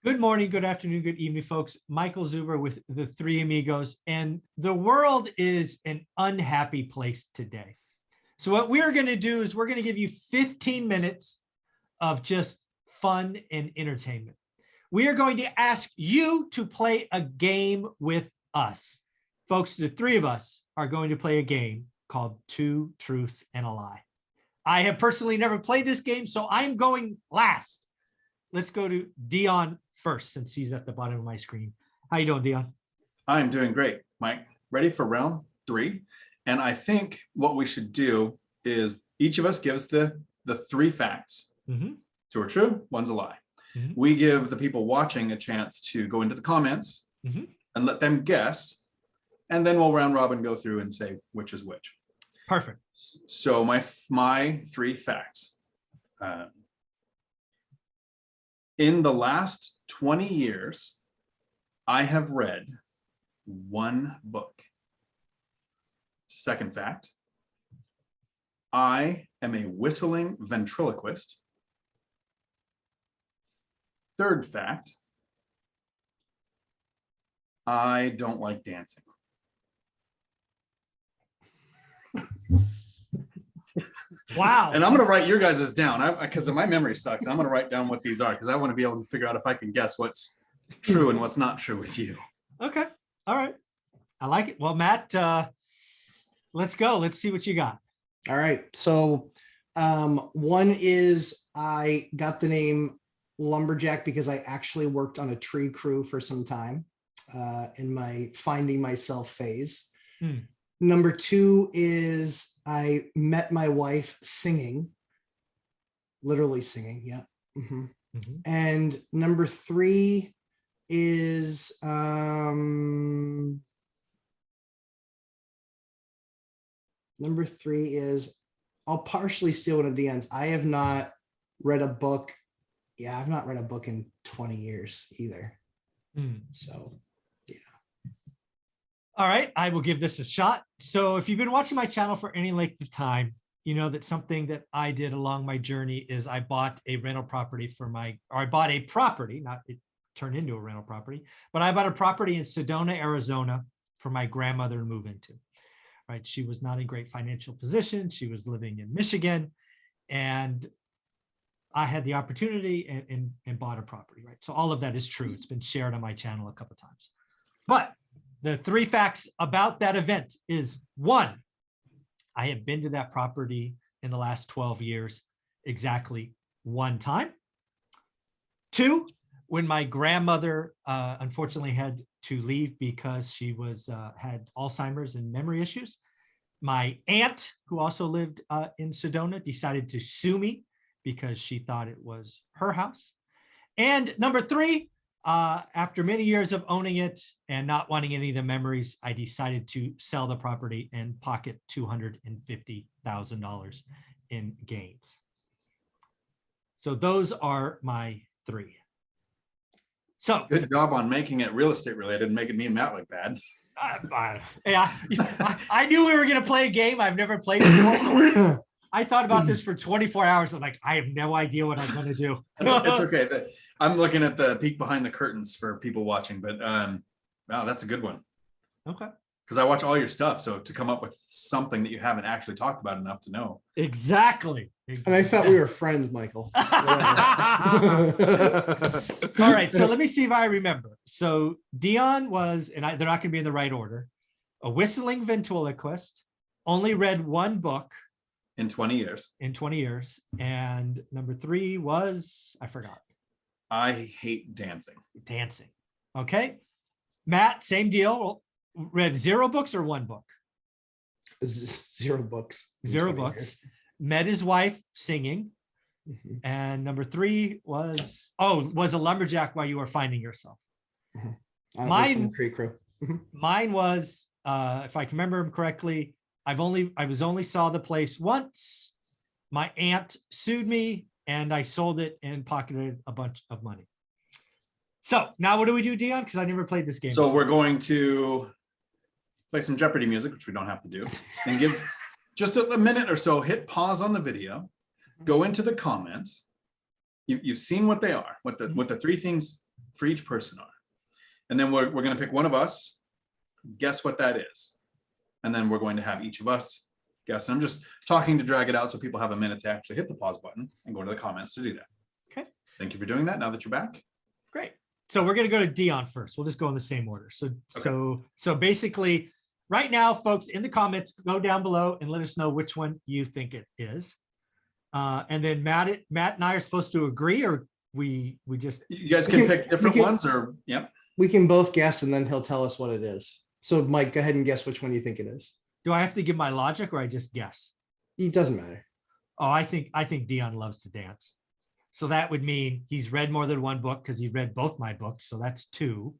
Good morning, good afternoon, good evening, folks. Michael Zuber with the Three Amigos, and the world is an unhappy place today. So what we're going to do is we're going to give you 15 minutes of just fun and entertainment. We are going to ask you to play a game with us. Folks, the three of us are going to play a game called Two Truths and a Lie. I have personally never played this game, so I'm going last. Let's go to Dion first, since he's at the bottom of my screen. How you doing, Dion? I'm doing great, Mike. Ready for round 3. And I think what we should do is each of us gives the 3 facts. Mm-hmm. 2 are true, 1's a lie. Mm-hmm. We give the people watching a chance to go into the comments and let them guess. And then we'll round robin go through and say which is which. Perfect. So my 3 facts. In the last 20 years, I have read 1 book. Second fact, I am a whistling ventriloquist. Third fact, I don't like dancing. Wow. And I'm going to write your guys' down because my memory sucks. I'm going to write down what these are because I want to be able to figure out if I can guess what's true and what's not true with you. Okay. All right. I like it. Well, Matt, let's go. Let's see what you got. All right. So one is I got the name Lumberjack because I actually worked on a tree crew for some time in my finding myself phase. Number 2 is I met my wife singing, literally singing. Yeah. And number 3 is I'll partially steal one of the ends. I have not read a book. Yeah, I've not read a book in 20 years either. So yeah. All right, I will give this a shot. So if you've been watching my channel for any length of time, you know that something that I did along my journey is I bought a rental property I bought a property, not it turned into a rental property, but I bought a property in Sedona, Arizona for my grandmother to move into, right? She was not in great financial position. She was living in Michigan, and I had the opportunity and bought a property, right? So all of that is true. It's been shared on my channel a couple of times. But the 3 facts about that event is 1, I have been to that property in the last 12 years, exactly 1 time. 2, when my grandmother unfortunately had to leave because she had Alzheimer's and memory issues, my aunt, who also lived in Sedona, decided to sue me because she thought it was her house. And number 3, after many years of owning it and not wanting any of the memories, I decided to sell the property and pocket $250,000 in gains. So those are my 3. So good job on making it real estate related and making me and Matt look bad. Yeah, I knew we were going to play a game I've never played before. So I thought about this for 24 hours. I'm like, I have no idea what I'm going to do. It's okay. I'm looking at the peek behind the curtains for people watching, but wow, that's a good one. Okay. Because I watch all your stuff. So to come up with something that you haven't actually talked about enough to know. Exactly. And I thought we were friends, Michael. All right. So let me see if I remember. So Dion was, and they're not going to be in the right order, a whistling ventriloquist, only read 1 book. In 20 years. In 20 years. And number 3 was, I forgot. I hate dancing. Dancing. Okay. Matt, same deal. Read 0 books or 1 book? 0 books. 0 books. Met his wife singing. And number 3 was a lumberjack while you were finding yourself. Mine was, if I can remember him correctly, I saw the place once. My aunt sued me and I sold it and pocketed a bunch of money. So now what do we do, Dion? Because I never played this game. So we're going to play some Jeopardy music, which we don't have to do, and give just a minute or so, hit pause on the video, go into the comments. You've seen what they are, what the 3 things for each person are. And then we're going to pick one of us, guess what that is. And then we're going to have each of us guess. And I'm just talking to drag it out so people have a minute to actually hit the pause button and go to the comments to do that. Okay. Thank you for doing that. Now that you're back. Great. So we're going to go to Dion first. We'll just go in the same order. So basically right now, folks, in the comments, go down below and let us know which one you think it is. And then Matt and I are supposed to agree, or we just. You guys can pick different ones, or yep. We can both guess and then he'll tell us what it is. So Mike, go ahead and guess which one you think it is. Do I have to give my logic, or I just guess? It doesn't matter. Oh, I think Dion loves to dance. So that would mean he's read more than one book, because he read both my books. So that's 2.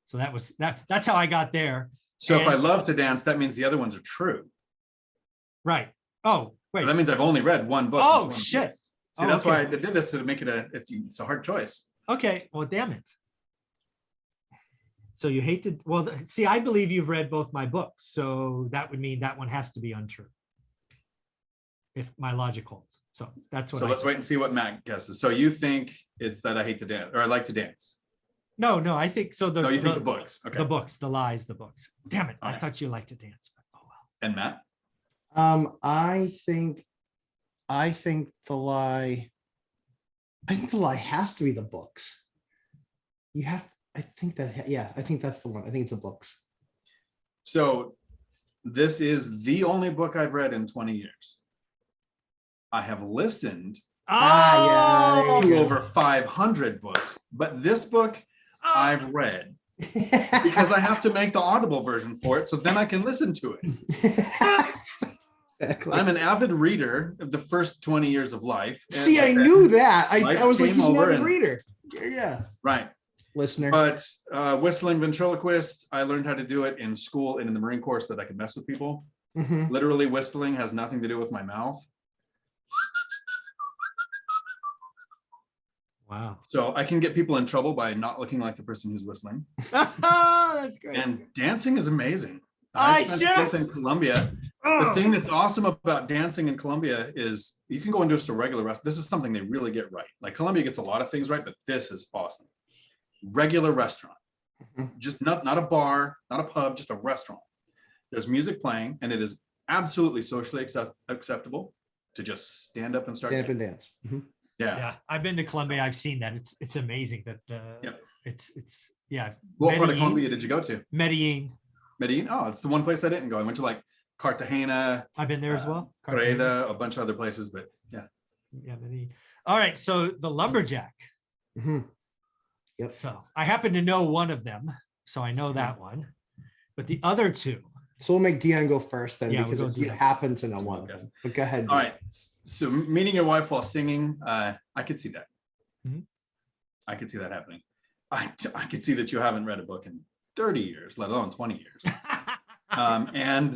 So that's how I got there. So if I love to dance, that means the other ones are true. Right. Oh, wait. That means I've only read one book. Oh, shit. See, that's why I did this, to make it it's a hard choice. Okay. Well, damn it. So you hate to, well, see, I believe you've read both my books. So that would mean that one has to be untrue, if my logic holds. So that's what. So let's wait and see what Matt guesses. So you think it's that I hate to dance, or I like to dance? No, I think so. No, you think the books. Okay. The books, the lies, the books. Damn it. I Okay. thought you liked to dance. But oh well. And Matt? I think the lie. I think the lie has to be the books. I think that's the one. I think it's the books. So this is the only book I've read in 20 years. I have listened Oh, to over 500 books, but this book I've read because I have to make the Audible version for it, so then I can listen to it. Exactly. I'm an avid reader of the first 20 years of life. and See, I knew that. I was like, came he's an over avid and- reader. Yeah. Right. Listener. But whistling ventriloquist, I learned how to do it in school and in the Marine Corps so that I could mess with people. Mhm. Literally, whistling has nothing to do with my mouth. wow. So I can get people in trouble by not looking like the person who's whistling. That's great. And dancing is amazing. I I spent just- both in Colombia. The thing that's awesome about dancing in Colombia is you can go into just a regular restaurant. This is something they really get right. Like Colombia gets a lot of things right, but this is awesome. Regular restaurant, Mhm. just not a bar, not a pub, just a restaurant. There's music playing, and it is absolutely socially acceptable to just stand up and start Stand up and dancing. dance. Mhm. Yeah. Yeah, I've been to Colombia. I've seen that. It's amazing that Yep. it's yeah. What part of Medellin. Colombia did you go to? Medellin. Medellin. Oh, it's the one place I didn't go. I went to like Cartagena, I've been there as well. Cartagena. Breda, a bunch of other places, but yeah. Yeah, Medellin. All right. So the lumberjack. Mhm. Yep. So I happen to know one of them, so I know that one. But the other 2, So we'll make Dion go first then, Yeah, we'll because go you Dion. happen to know That's one of okay. them. But go ahead. All right. So meeting your wife while singing, I could see that. Mhm. I could see that happening. I could see that you haven't read a book in 30 years, let alone 20 years. And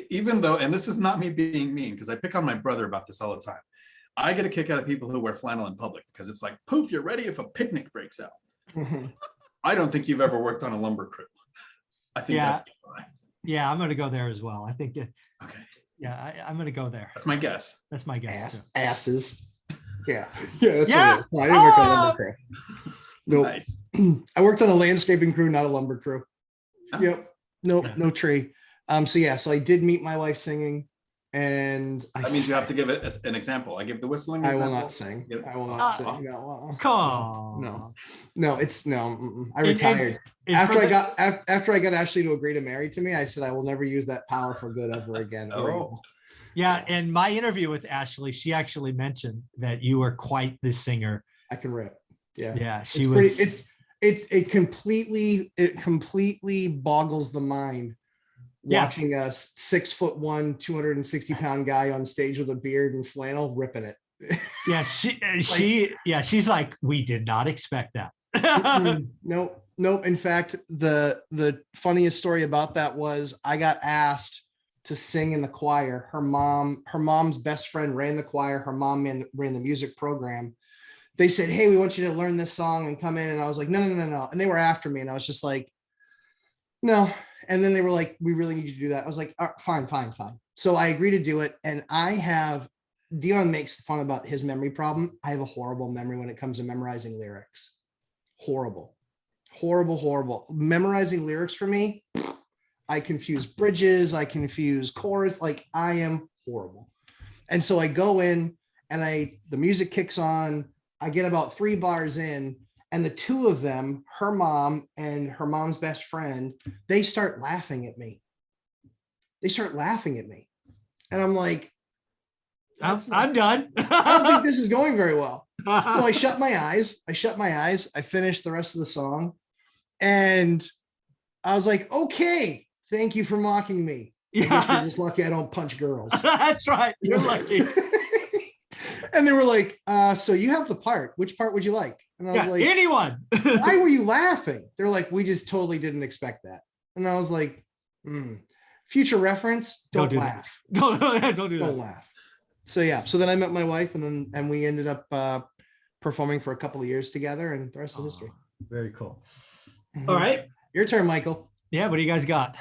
even though, and this is not me being mean, because I pick on my brother about this all the time. I get a kick out of people who wear flannel in public because it's like, poof, you're ready if a picnic breaks out. Mhm. I don't think you've ever worked on a lumber crew. I think Yeah. that's the lie. Yeah, I'm going to go there as well. I think that, Okay. yeah, I'm going to go there. That's my guess. That's my guess. Asses. Yeah. Yeah. That's Yeah. what it is. No, I didn't work on a lumber crew. Nope. Nice. I worked on a landscaping crew, not a lumber crew. Oh. Yep. Nope. Yeah. No tree. So I did meet my wife singing, and That means you have to give it an example. I give the whistling I will example. not sing. Yep. I will not Ah. sing. No. Come on. No, it's no. I And- retired. and After for I the- got Ashley to agree to marry to me, I said I will never use that power for good ever again. or Oh. evil. Yeah, in my interview with Ashley, she actually mentioned that you were quite the singer. I can rip. Yeah. Yeah, she It's was. pretty, it completely boggles the mind Yeah. watching a 6'1", 260-pound guy on stage with a beard and flannel ripping it. Yeah, she's like, we did not expect that. Nope. In fact, the funniest story about that was I got asked to sing in the choir. Her mom's best friend ran the choir. Her mom ran the music program. They said, "Hey, we want you to learn this song and come in." And I was like, no. And they were after me. And I was just like, no. And then they were like, "We really need you to do that." I was like, fine. So I agreed to do it. And Dion makes fun about his memory problem. I have a horrible memory when it comes to memorizing lyrics. horrible, horrible, horrible. Memorizing lyrics for me, I confuse bridges, I confuse chorus, like I am horrible. And so I go in and the music kicks on, I get about 3 bars in, and the two of them, her mom and her mom's best friend, they start laughing at me. They start laughing at me. And I'm like, I'm done. I don't think this is going very well. So I shut my eyes. I finished the rest of the song. And I was like, okay, thank you for mocking me. I guess you're just lucky I don't punch girls. That's right. You're lucky. And they were like, so you have the part. Which part would you like? And I was like, anyone. why were you laughing? They're like, we just totally didn't expect that. And I was like, future reference, don't laugh. Don't do that. Don't laugh. So yeah. So then I met my wife, and we ended up performing for a couple of years together, and the rest of history. Very cool. All right. Your turn, Michael. Yeah. What do you guys got?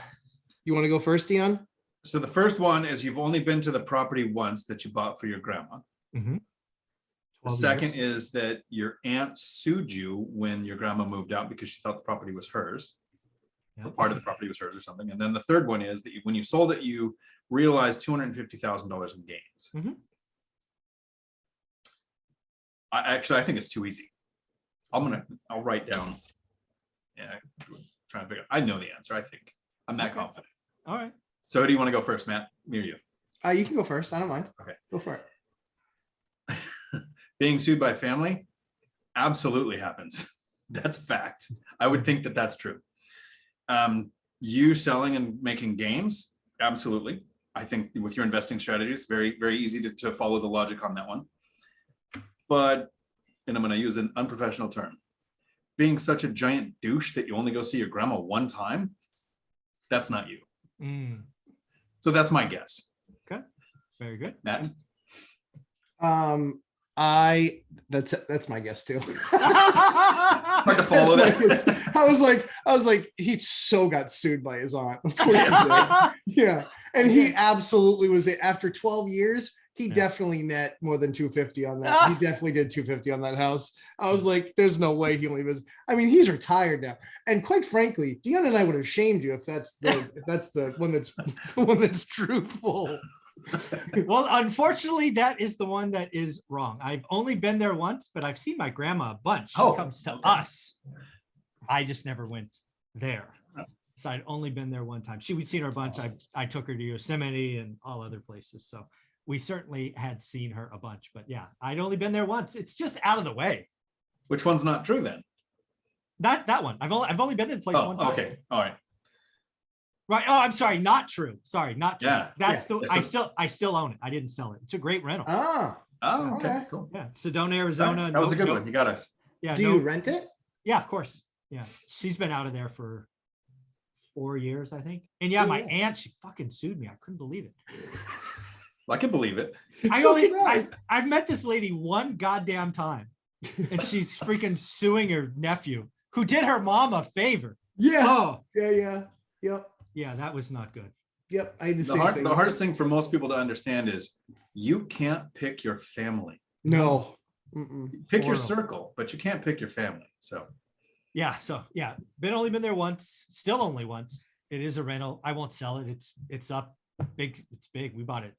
You want to go first, Dion? So the first one is you've only been to the property once that you bought for your grandma. Mm-hmm. The second is that your aunt sued you when your grandma moved out because she thought the property was hers. Or part of the property was hers or something. And then the third one is that when you sold it, you realized $250,000 in gains. Mm-hmm. I think it's too easy. I'll write down. Yeah, trying to figure. I know the answer. I think I'm that confident. All right. So do you want to go first, Matt? Me or you? You can go first. I don't mind. Okay, go for it. Being sued by family absolutely happens. That's a fact. I would think that that's true. You selling and making gains, absolutely. I think with your investing strategies, very, very easy to follow the logic on that one. But, and I'm going to use an unprofessional term, being such a giant douche that you only go see your grandma one time, that's not you. So that's my guess. Okay, very good. Matt? That's my guess too. Hard to follow that. I was like, he so got sued by his aunt. Of course he did. Yeah. And he absolutely was it. After 12 years, he definitely net more than 250 on that. He definitely did 250 on that house. I was like, there's no way he only was. I mean, he's retired now. And quite frankly, Dion and I would have shamed you if that's the one that's truthful. Well, unfortunately, that is the one that is wrong. I've only been there once, but I've seen my grandma a bunch. She comes to us. I just never went there. So I'd only been there one time. We'd seen her a bunch. I took her to Yosemite and all other places. So we certainly had seen her a bunch. But yeah, I'd only been there once. It's just out of the way. Which one's not true then? That one. I've only been to the place one time. Okay. All right. Right. Oh, I'm sorry. Not true. Sorry. Not true. Yeah. That's I still own it. I didn't sell it. It's a great rental. Oh, okay. Cool. Yeah. Sedona, Arizona. That was a good one. You got us. Yeah. Do you rent it? Yeah, of course. Yeah. She's been out of there for 4 years, I think. And yeah, my aunt, she fucking sued me. I couldn't believe it. I can believe it. I've met this lady one goddamn time, and she's freaking suing her nephew who did her mom a favor. Yeah. Oh. Yeah. Yep. Yeah, that was not good. Yep. The hardest thing for most people to understand is you can't pick your family. No. Pick your circle, but you can't pick your family. So yeah. Only been there once, still only once. It is a rental. I won't sell it. It's up big. It's big. We bought it.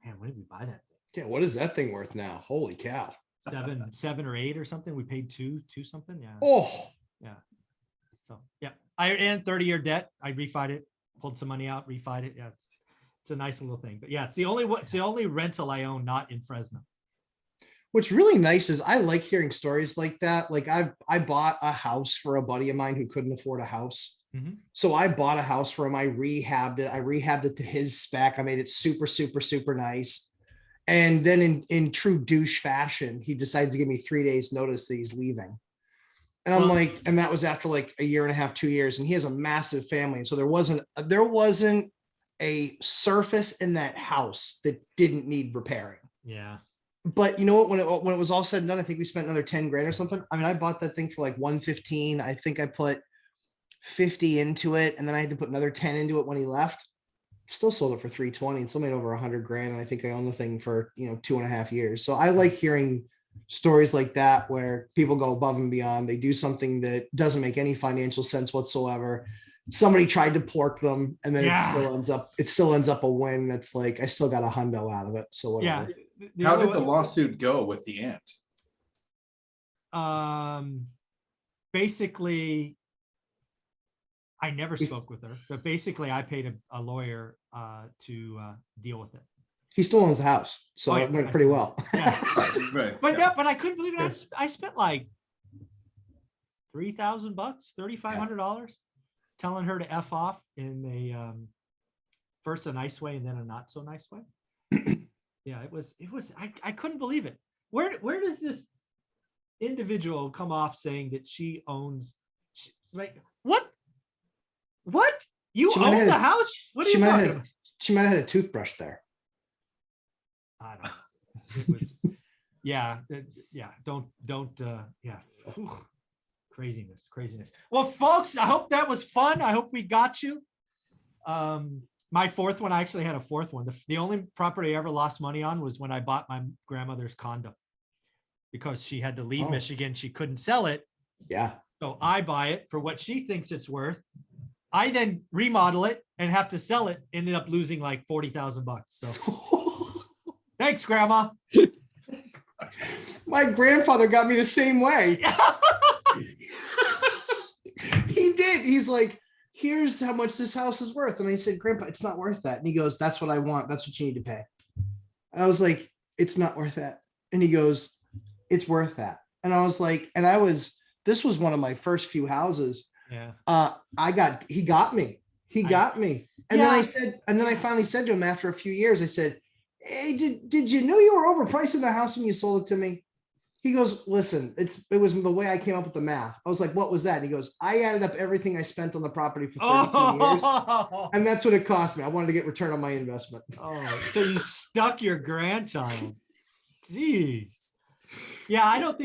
Man, when did we buy that? Yeah. What is that thing worth now? Holy cow. 7 or 8 or something. We paid two something. Yeah. Oh. Yeah. So yeah. I and 30-year debt. I refied it, pulled some money out, refied it. Yeah, it's a nice little thing. But yeah, it's the only rental I own not in Fresno. What's really nice is I like hearing stories like that. Like I bought a house for a buddy of mine who couldn't afford a house. Mm-hmm. So I bought a house for him. I rehabbed it to his spec. I made it super, super, super nice. And then in true douche fashion, he decides to give me 3 days notice that he's leaving. And I'm like, and that was after like a year and a half, 2 years. And he has a massive family. And so there wasn't a surface in that house that didn't need repairing. Yeah. But you know what, when it was all said and done, I think we spent another 10 grand or something. I mean, I bought that thing for like 115. I think I put 50 into it. And then I had to put another 10 into it when he left. Still sold it for 320 and still made over 100 grand. And I think I own the thing for, 2.5 years. So I like hearing stories like that where people go above and beyond. They do something that doesn't make any financial sense whatsoever. Somebody tried to pork them, and then it still ends up a win. That's like, I still got a hundo out of it. So whatever. Yeah. How did the lawsuit go with the aunt? Basically, I never spoke with her, but basically I paid a lawyer to deal with it. He still owns the house, so it went pretty well. Yeah. Right. But yeah, but I couldn't believe it. I spent like $3,000, $3,500 telling her to F off in a first a nice way and then a not so nice way. Yeah, it was I couldn't believe it. Where does this individual come off saying that she owns, like, what you own the house? What are you talking about? She might have had a toothbrush there. I don't know. It was, yeah. Don't, yeah. Whew. Craziness. Well, folks, I hope that was fun. I hope we got you. My fourth one, I actually had a fourth one. The only property I ever lost money on was when I bought my grandmother's condo, because she had to leave Michigan. She couldn't sell it. Yeah. So I buy it for what she thinks it's worth. I then remodel it and have to sell it. Ended up losing like $40,000. So thanks, Grandma. My grandfather got me the same way. He did. He's like, here's how much this house is worth. And I said, Grandpa, it's not worth that. And he goes, that's what I want. That's what you need to pay. I was like, it's not worth that. And he goes, it's worth that. And I was like, this was one of my first few houses. Yeah. He got me. And then I finally said to him after a few years, I said, hey, did you know you were overpricing the house when you sold it to me? He goes, listen, it was the way I came up with the math. I was like, what was that? And he goes, I added up everything I spent on the property for 32 years. And that's what it cost me. I wanted to get return on my investment. Oh, so you stuck your grandchild. Jeez. Yeah, I don't.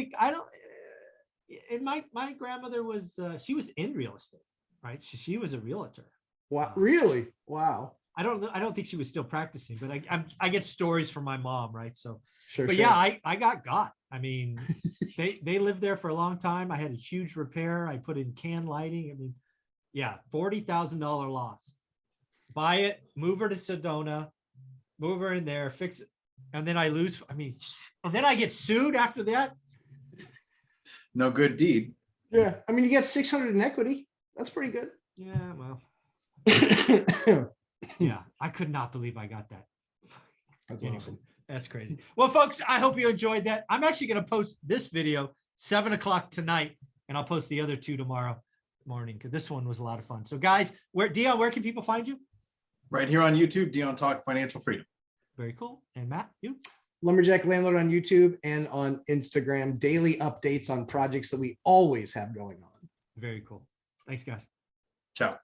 And my grandmother was, she was in real estate, right? She was a realtor. Wow. Really? Wow. I don't think she was still practicing, but I get stories from my mom, right? So, sure. Yeah, I got. I mean, they lived there for a long time. I had a huge repair. I put in can lighting. I mean, yeah, $40,000 loss. Buy it, move her to Sedona, move her in there, fix it, and then I lose. I mean, and then I get sued after that. No good deed. Yeah, I mean, you get 600 in equity. That's pretty good. Yeah, well. Yeah, I could not believe I got that. That's awesome. That's crazy. Well, folks, I hope you enjoyed that. I'm actually going to post this video 7 o'clock tonight, and I'll post the other two tomorrow morning, because this one was a lot of fun. So guys, Dion, where can people find you? Right here on YouTube, Dion Talk Financial Freedom. Very cool. And Matt, you? Lumberjack Landlord on YouTube and on Instagram. Daily updates on projects that we always have going on. Very cool. Thanks, guys. Ciao.